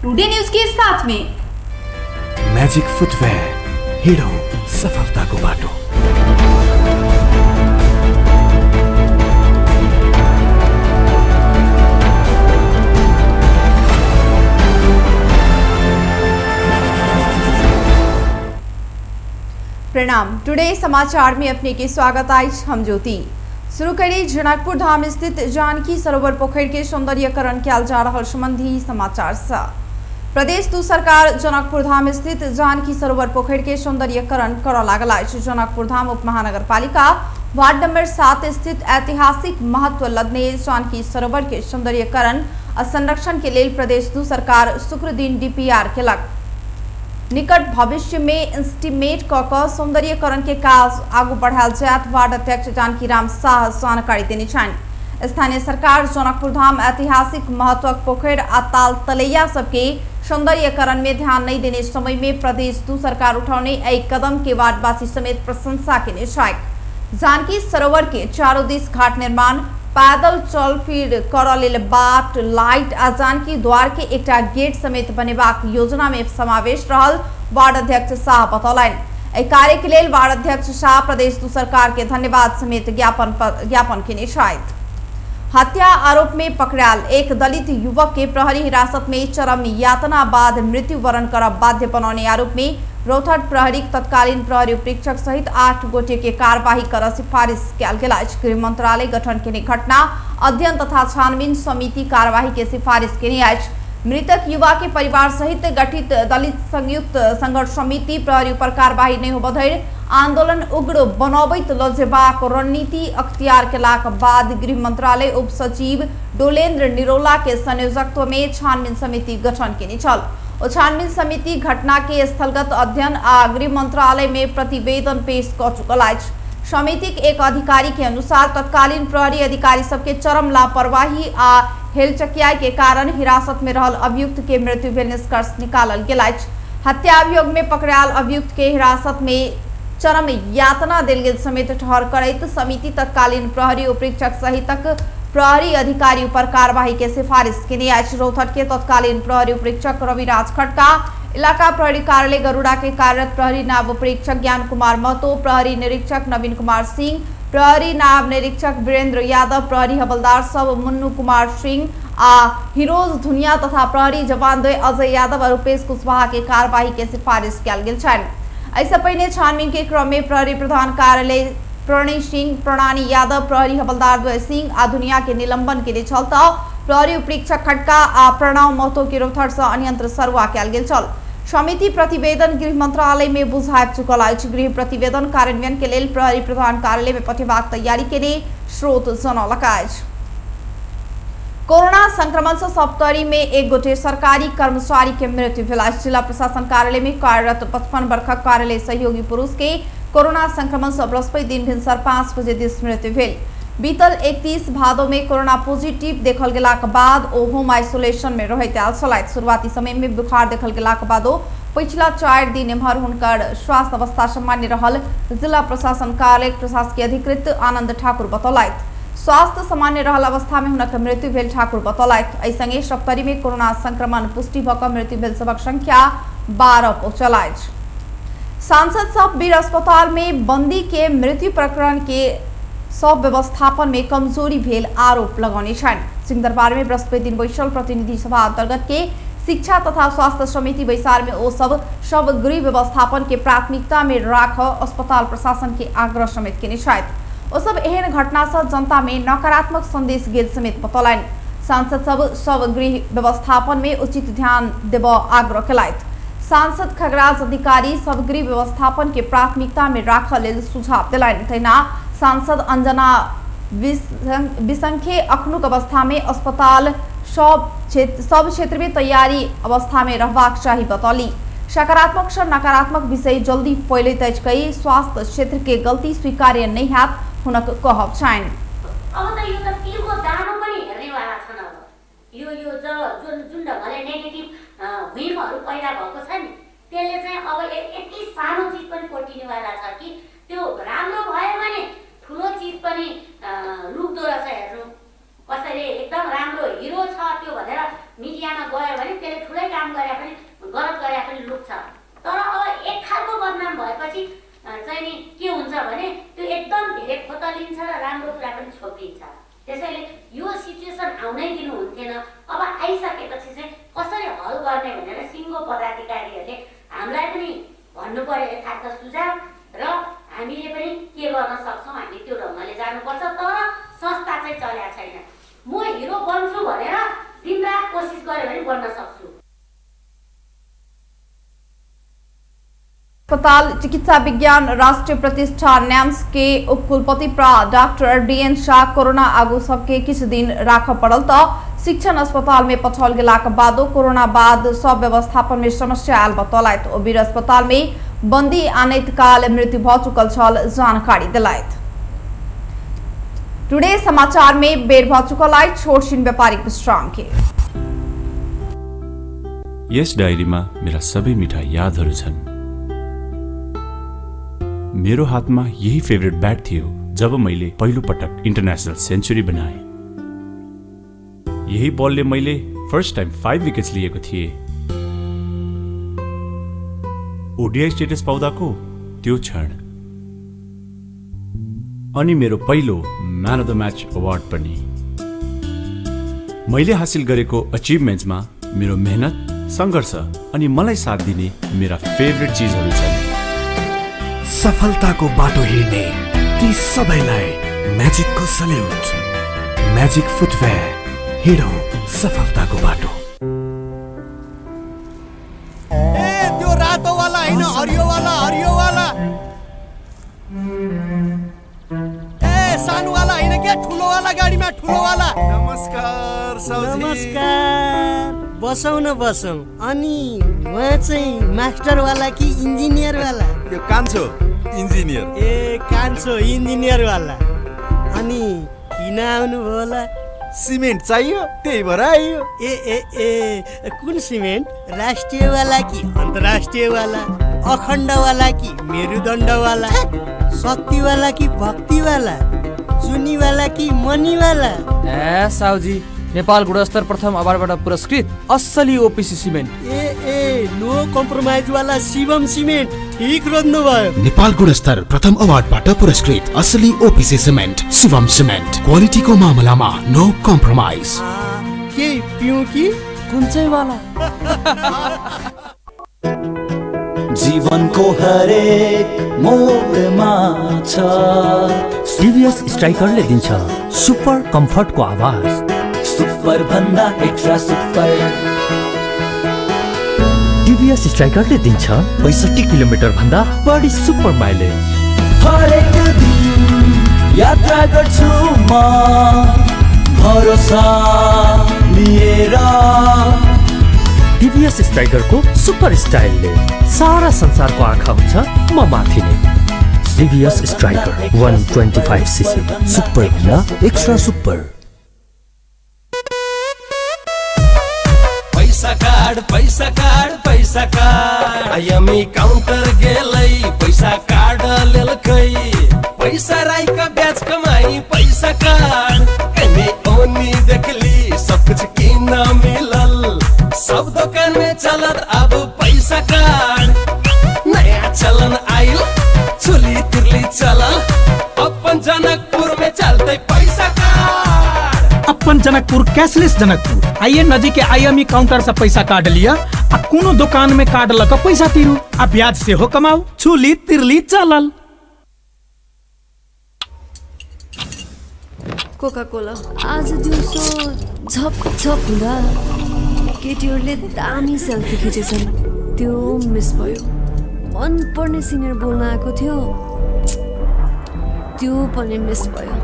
Today news के साथ में मैजिक फुटवेयर, हिड़ो सफलता को बाटो। प्रणाम। टुडे समाचार में अपने के स्वागत आज हम ज्योति। शुरू करें जनकपुर धाम स्थित जानकी सरोवर पोखर के सौंदर्यकरण किया जा रहा संबंधी समाचार से। प्रदेश दू सरकार जनकपुर धाम स्थित जानकी सरोवर पोखर के सौंदर्यकरण कर लागल अछि। जनकपुर धाम उप महानगरपालिका वार्ड नंबर 7 स्थित ऐतिहासिक महत्व लदने जानकी सरोवर के सौंदर्यकरण आ संरक्षण के लिए प्रदेश दू सरकार शुक्र दिन डीपीआर केलक। निकट भविष्य में इंस्टीमेट क सौंदर्यकरण के काज आगू बढ़ायल जायत वार्ड अध्यक्ष जानकी राम शाह जानकारी देने छनि। स्थानीय सरकार जनकपुर धाम ऐतिहासिक महत्वक पोखर आ ताल तलैया सबके सौंदर्यकरण में ध्यान नहीं देने समय में प्रदेश दू सरकार उठाने एक कदम के वार्डवासी समेत प्रशंसा के छाक। जानकी सरोवर के चारों दिस घाट निर्माण, पैदल चल फिर कर लेल बाट, लाइट आ जानकी द्वार के एक गेट समेत बनेबाक योजना में समावेश रहल वार्ड अध्यक्ष शाह बतौलनि। कार्य के लेल वार्ड अध्यक्ष शाह प्रदेश दू सरकार के धन्यवाद समेत ज्ञापन केने छथि। हत्या आरोप में पकड़ायल एक दलित युवक के प्रहरी हिरासत में चरम यातना बाद मृत्यु वरण कर बाध्य बनाने आरोप में रौतहट प्रहरी तत्कालीन प्रहरी उपरीक्षक सहित 8 गोटे के कार्यवाही कर सिफारिश कयल गेल अछि। गृह मंत्रालय गठन केने घटना अध्ययन तथा छानबीन समिति कार्यवाही के सिफारिश केने अछि। मृतक युवा के परिवार सहित गठित दलित संयुक्त संघर्ष समिति प्रहरी पर कार्यवाही नहीं होबा धरि आंदोलन उग्र बनबैत ल जेबाक रणनीति अख्तियार केलाक बाद गृह मंत्रालय उप सचिव डोलेन्द्र निरोला के संयोजकत्व में छानबीन समिति गठन केने छल। छानबीन समिति घटना के स्थलगत अध्ययन आ गृह मंत्रालय में प्रतिवेदन पेश कर चुकल अछि। समिति के एक अधिकारी के अनुसार तत्कालीन प्रहरी अधिकारी सबके चरम लापरवाही आ हेलचकिया के कारण हिरासत में रहल अभियुक्त के मृत्यु भेल निष्कर्ष निकालल गेल अछि। हत्या अभियोग में पकड़ायल अभियुक्त के हिरासत में चरम यातना देल गेल समेत ठहर करैत समिति तत्कालीन प्रहरी उपरीक्षक सहितक प्रहरी अधिकारी पर कार्यवाही के सिफारिश केने अछि। रौतहट के तत्कालीन प्रहरी उपरीक्षक रविराज खटका, इलाका प्रहरी कार्यालय गरुड़ा के कार्यरत प्रहरी नायब उपरीक्षक ज्ञान कुमार महतो, प्रहरी निरीक्षक नवीन कुमार सिंह, प्रहरी नायब निरीक्षक वीरेंद्र यादव, प्रहरी हवलदार सब मुन्नू कुमार सिंह आ हिरोज धुनिया तथा प्रहरी जवान द्वय अजय यादव और रूपेश कुशवाहा के कार्यवाही के सिफारिश कयल गेल छनि। ऐसे पहले छानबीन के क्रम में प्रहरी प्रधान कार्यालय प्रणय सिंह, प्रणानी यादव, प्रहरी हवलदार द्वय सिंह आ दुनिया के निलंबन के छल त प्रहरी उपरीक्षक खटका आ प्रणव महतो के रौतहट से अन्यंत्र सरुआ कयल गेल छल। समिति प्रतिवेदन गृह मंत्रालय में बुझाब चुकल अछि। गृह प्रतिवेदन कार्यान्वयन के लेल प्रहरी प्रधान कार्यालय में पठेबाक तैयारी केने स्रोत जनौलक अछि। कोरोना संक्रमण से सप्तरी में एक गोटे सरकारी कर्मचारी के मृत्यु भेल अछि। जिला प्रशासन कार्यालय में कार्यरत 55 वर्षक कार्यालय सहयोगी पुरुष के कोरोना संक्रमण से बृहस्पति दिन भिनसर 5 बजे दिस मृत्यु भेल। बीतल 31 भादो में कोरोना पॉजिटिव देखल गेलाक बाद ओ होम आइसोलेशन में रहैत आयल छलथि। शुरुआती समय में बुखार देखल गेलाक बादो पिछला 4 दिन एम्हर हुनकर स्वास्थ्य अवस्था सामान्य रहल जिला प्रशासन कार्यालय प्रशासकीय अधिकृत आनंद ठाकुर बतौलथि। स्वास्थ्य सामान्य रहल अवस्था में हुनक मृत्यु भेल ठाकुर बतौलथि। एहि संगे सप्तरी में कोरोना संक्रमण पुष्टि भ क मृत्यु भेल सबक संख्या 12 पहुंचल अछि। सांसद सब वीर अस्पताल में बंदी के मृत्यु प्रकरण के सब व्यवस्थापन में कमजोरी भेल आरोप लगौने छनि। सिंहदरबार में बृहस्पति दिन बैसल प्रतिनिधि सभा अंतर्गत के शिक्षा तथा स्वास्थ्य समिति बैसार में ओ सब गृह व्यवस्थापन के प्राथमिकता में राख अस्पताल प्रशासन के आग्रह समेत केने छथि। ओ सब एहन घटना से जनता में नकारात्मक संदेश गेल समेत बतौलनि। सांसद सब गृह व्यवस्थापन में उचित ध्यान देब आग्रह केलथि। सांसद खगराज अधिकारी सब गृह व्यवस्थापन के प्राथमिकता में राख लेल सुझाव दिलनि। तहिना सांसद अंजना विसंख्य अखनुक अवस्था में अस्पताल सब क्षेत्र में तैयारी अवस्था में रहबाक चाही बतौली। सकारात्मक से नकारात्मक विषय जल्दी फैलैत अछि कई स्वास्थ्य क्षेत्र के गलती स्वीकार्य नहीं हैत हुनक कहब छनि। अब त यो त तिलको दानो पनि हेर्नेवाला छन्। अब यो जुन ढङ्गले नेगेटिभ भुइँहरू पैदा भएको छ नि त्यसले चाहिँ अब यति सानो चिज पनि कोटिनेवाला छ कि त्यो राम्रो भयो भने ठुलो चिज पनि लुक्दो रहेछ। हेर्नु कसैले एकदम राम्रो हिरो छ त्यो भनेर मिडियामा गयो भने त्यसले ठुलै काम गरे पनि गलत गरे पनि लुक्छ। तर अब एक खालको बदनाम भएपछि चाहिँ नि के हुन्छ भने त्यो एकदम धेरै खोतलिन्छ र राम्रो कुरा पनि छोपिन्छ। त्यसैले यो सिचुएसन आउनै दिनुहुन्थेन। अब आइसकेपछि चाहिँ कसरी हल गर्ने भनेर सिङ्गो पदाधिकारीहरूले हामीलाई पनि भन्नु पर्यो यथार्थ सुझाव र हामीले पनि के गर्न सक्छौँ हामी त्यो ढङ्गले जानुपर्छ। तर संस्था चाहिँ चल्या छैन। म हिरो बन्छु भनेर दिनरात कोसिस गरेँ भने बन्न सक्छु। अस्पताल चिकित्सा विज्ञान राष्ट्रीय प्रतिष्ठान नैम्स के उपकुलपति डॉक्टर डीएन शाह कोरोना आगू सबके किछ दिन राख पड़ल तो शिक्षण अस्पताल में पठाओल गेला के बादो कोरोना बाद सब व्यवस्थापन में समस्या आयल बतौलैत। ओ वीर अस्पताल में बंदी आनैत काल मृत्यु भ चुकल छल जानकारी दिलैत। टुडे समाचार में बेर भ चुकल छोटसिन व्यापारिक विश्राम के। यस डायरीमा मेरा सबै मिठा यादहरू छन्। मेरो हातमा यही फेभरेट ब्याट थियो जब मैले पहिलो पटक इन्टरनेशनल सेन्चुरी बनाए। यही बलले मैले फर्स्ट टाइम 5 विकेट्स लिएको थिएँ। ओडीआई स्टेटस पाउँदाको त्यो क्षण अनि मेरो पहिलो man of the match award पनि। मैले हासिल गरेको अचिभमेन्ट्समा मेरो मेहनत, संघर्ष अनि मलाई साथ दिने मेरा फेभरेट चीजहरू छन्। सफलताको बाटो हिँड्ने ती सबैलाई म्याजिकको सल्युट। म्याजिक फुटवेयर, हिँडौँ सफलताको बाटो। ए त्यो रातो वाला हैन, हरियो वाला, हरियो वाला। ए सानो वाला हैन के, ठुलो वाला गाडीमा ठुलो वाला। नमस्कार साउजी। नमस्कार। बसौँ न बसौँ। अनि उहाँ चाहिँ मास्टर वाला कि इन्जिनियर वाला? यो कान्छो इन्जिनियर। ए कान्छो इन्जिनियर वाला। अनि किन आउनु भयो होला? सिमेन्ट चाहियो त्यही भएर आइयो। ए ए ए कुन सिमेन्ट? राष्ट्रिय वाला कि अन्तर्राष्ट्रिय वाला? अखण्ड वाला कि मेरुदण्ड वाला? शक्ति वाला कि भक्ति वाला? चुनी वाला कि मनी वाला? ए साउजी, नेपाल गुणस्तर प्रथम अवार्डबाट पुरस्कृत असली ओपीसी सिमेन्ट। ए नो कम्प्रोमाइज वाला शिवम सिमेन्ट। ठीक रोज्नु भयो। नेपाल गुणस्तर प्रथम अवार्डबाट पुरस्कृत असली ओपीसी सिमेन्ट शिवम सिमेन्ट। क्वालिटीको मामलामा नो कम्प्रोमाइज। के पिउँ कि कुन चाहिँ वाला? जीवनको हरेक मोडमा छ सीरियस स्ट्राइकरले दिन्छ सुपर कम्फर्टको आवाज। सुपर भन्दा एक्स्ट्रा सुपर। टिभीएस स्ट्राइकरले दिन्छ 65 किलोमिटर भन्दा बढी सुपर माइलेज। हरेक दिन यात्रा गर्छु म भरोसा लिएर। टिभीएस स्ट्राइकरको सुपर स्टाइलले सारा संसारको आँखा हुन्छ म माथि नै। टिभीएस स्ट्राइकर 125cc सुपर भन्दा एक्स्ट्रा सुपर। पैसा कार्ड आइएमई काउन्टर गेलै पैसा कार्ड लेलकै। पैसा राईका ब्याज कमाई पैसा कार्ड कमे ओनी देखली सब कुछ किन मिलल। सब दुकान में चलत अब पैसा कार्ड। नया चलन आइल चुली तिरली चलल। अपन जनकपुर में चलते पैसा कार्ड। अपन जनकपुर कैशलेस जनकपुर आइए नजीक आईएमई काउंटर से पैसा काट लिया आ कोनो दुकान में काट लक पैसा तिरु आ ब्याज से हो कमाऊ। छुली तिरली चलल। कोका कोला आज दिउँसो झप झप हुँदा केटीहरूले दामी सेल्फी खिचेछन्। त्यो मिस भयो। मन पर्ने सिनियर बोल्न आएको थियो, त्यो पनि मिस भयो।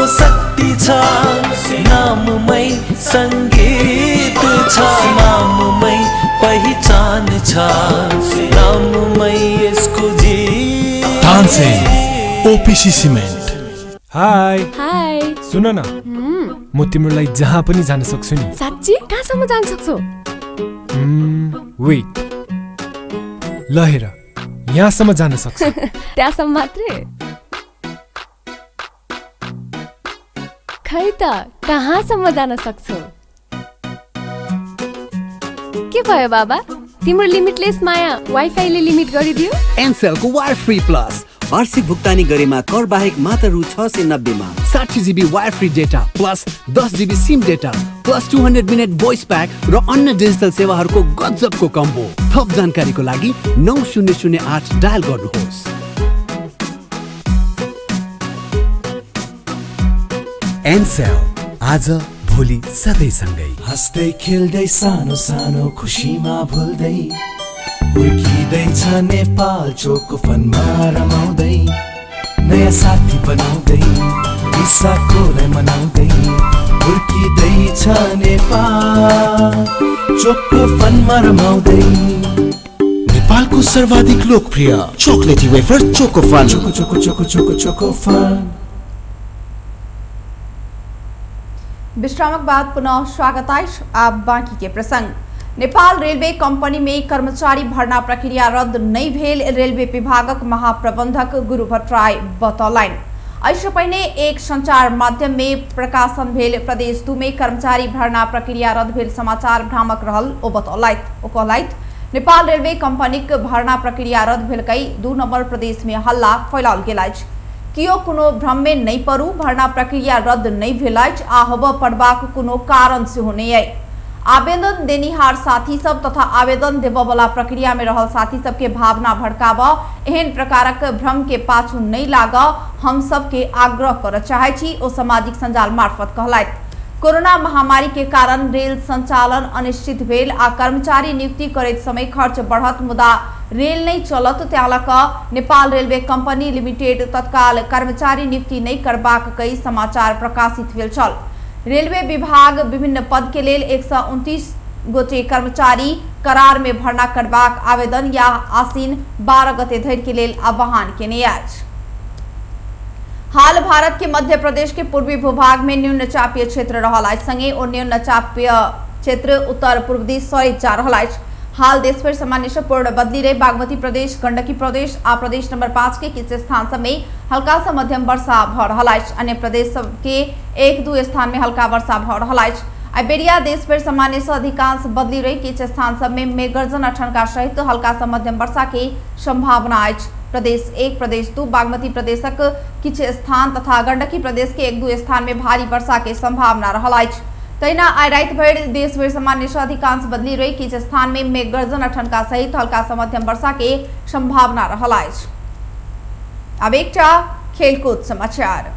शक्ति छ नाममै संगीत छ, नाममै पहिचान छ, नाममै यसको जीत। तानसेन ओपीसी सिमेन्ट हाई हाई सुन न म तिम्रो लागि जहाँ पनि जान सक्छु नि साच्ची कहाँसम्म जान सक्छौ वेट ल हेर यहाँसम्म जान सक्छु त्यहाँसम्म मात्रै खै त कहाँसम्म जान सक्छौ के भयो बाबा तिम्रो लिमिटलेस माया वाइफाईले लिमिट गरिदियो एनसेलको वायर फ्री प्लस वार्षिक भुक्तानी गरेमा कर बाहेक मात्र रु 690 मा 60 GB wire free data plus 10 GB SIM data plus 200 minute voice pack र अन्य डिजिटल सेवाहरूको गजबको कम्बो। थप जानकारीको लागि 9008 डायल गर्नुहोस्। एनसेल आज भोलि सधैँ सँगै हस्दै खेल्दै सानो सानो खुसीमा भुल्दै हुर्किँदैछ नेपाल चोको फनमा रमाउँदै नयाँ साथी बनाउँदै विशाखोलाई मनाउँदै हुर्किँदैछ नेपाल चोको फनमा रमाउँदै। नेपालको सर्वाधिक लोकप्रिय chocolatey wafer Choco Fun Choco Choco Choco Choco Choco Fun. विश्रामक बाद पुनः स्वागत है। अब बाकी के प्रसंग। नेपाल रेलवे कंपनी में कर्मचारी भर्ना प्रक्रिया रद्द नहीं भेल रेलवे विभागक महाप्रबंधक गुरु भट्टराई बतौलनि। ऐसे पहिने एक संचार माध्यम में प्रकाशन भेल प्रदेश 2 में कर्मचारी भर्ना प्रक्रिया रद्द भेल समाचार भ्रामक रहल ओ कहलथि नेपाल रेलवे कंपनीक भर्ना प्रक्रिया रद्द भेलकै 2 नंबर प्रदेश में हल्ला फैलाओल गेल अछि। कियो कोनो भ्रम में नहीं पड़ू, भर्ना प्रक्रिया रद्द नहीं भेल अछि आ होबऽ पड़बाक कोनो कारण सेहो नहि अछि। आवेदन देनिहार साथी सब तथा आवेदन देबऽ वाला प्रक्रिया में रहल साथी सब के भावना भड़काबऽ एहन प्रकारक भ्रम के पाछू नहीं लागऽ हम सब के आग्रह करऽ चाहै छी ओ सामाजिक संजाल मार्फत कहलथि। कोरोना महामारी के कारण रेल संचालन अनिश्चित भेल आ कर्मचारी नियुक्ति करैत समय खर्च बढ़त मुदा रेल नहीं चलत त्यालक नेपाल रेलवे कंपनी लिमिटेड तत्काल कर्मचारी नियुक्ति नहीं करबाक कई समाचार प्रकाशित भेल छल। रेलवे विभाग विभिन्न पद के लेल 129 गोटे कर्मचारी करार में भर्ना करबाक आवेदन या आसीन 12 गते धरि के लेल आह्वान केने अछि। हाल भारत के मध्य प्रदेश के पूर्वी भूभाग में न्यून चापीय क्षेत्र रहल अछि संगे ओ न्यून चापीय क्षेत्र उत्तर पूर्व दिश सरैत जा रहल अछि। हाल देश भर सामान्य से पूर्ण बदली रही बागमती प्रदेश, गंडकी प्रदेश आ प्रदेश नंबर 5 के किछ स्थान सब में हल्का से मध्यम वर्षा भ रहल अछि। अन्य प्रदेश सब के 1-2 स्थान में हल्का वर्षा भ रहल अछि। आइबेरिया देश भर सामान्य से अधिकांश बदली रही किछ स्थान सब में मेघगर्जन ठनका सहित हल्का से मध्यम वर्षा के संभावना अछि। प्रदेश 1, प्रदेश 2, बागमती प्रदेशक किछ स्थान तथा गंडकी प्रदेश के 1-2 स्थान में भारी वर्षा के संभावना रहल अछि। तैना आइ रात भर देश भर सामान्य से अधिकांश बदली रही किछ स्थान में मेघगर्जन ठनका सहित हल्का से मध्यम वर्षा के संभावना रहल अछि। अब एकटा खेलकूद समाचार।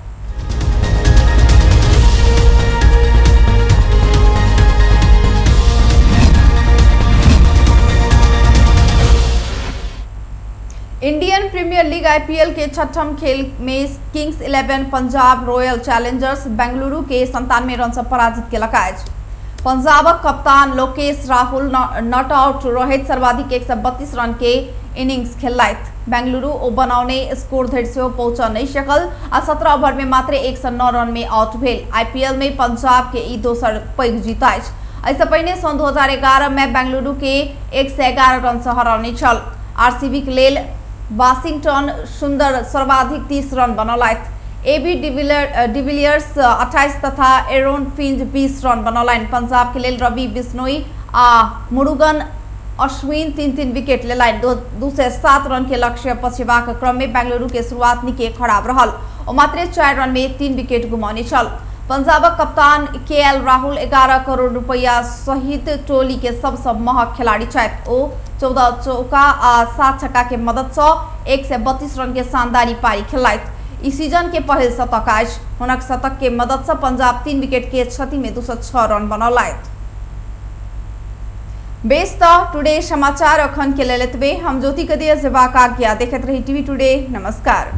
इंडियन प्रीमियर लीग IPL के छठम खेल में Kings 11 Punjab royal Challengers Bengaluru के 97 रन से पराजित केलक अछि। पंजाबक कप्तान लोकेश राहुल नॉट आउट रहैत सर्वाधिक 132 रन के इनिंग्स खेललथि। बेंगलुरु ओ बनाउने स्कोर धरि सेहो पहुंच नहीं सकल आ 17 ओवर में मात्र 109 रन में आउट भेल। IPL में पंजाब के ई दोसर पैघ जीत अछि। एहिसँ पहिने सन 2011 में बेंगलुरु के 111 रन से हरौने छल। RCB के लेल वाशिंगटन सुंदर सर्वाधिक 30 रन बनौलथि। AB डिविलियर्स 28 तथा एरोन फिंच 20 रन बनौलनि। पंजाब के लेल रवि बिश्नोई आ मुरुगन अश्विन 3-3 विकेट लेलनि। 207 रन के लक्ष्य पछेबाक क्रम में बेंगलुरु के शुरुआत निके खराब रहल और मात्र 4 रन में 3 विकेट गुमाउने छल। पंजाबक कप्तान KL राहुल 11 करोड़ रुपया सहित टोली के सबसे महग खिलाड़ी छथि। ओ 14 चौका आ 7 छक्का के मदद से 132 रन के शानदारी पारी खेललथि। इस सीजन के पहल शतक अछि। हुनक शतक के मदद से पंजाब 3 विकेट के क्षति में 206 रन बनौलथि। बेस टुडे समाचार अखन के लेल एतबे। हम ज्योति कदिया जेबाक आज्ञा। देखैत रही टीवी टुडे। नमस्कार।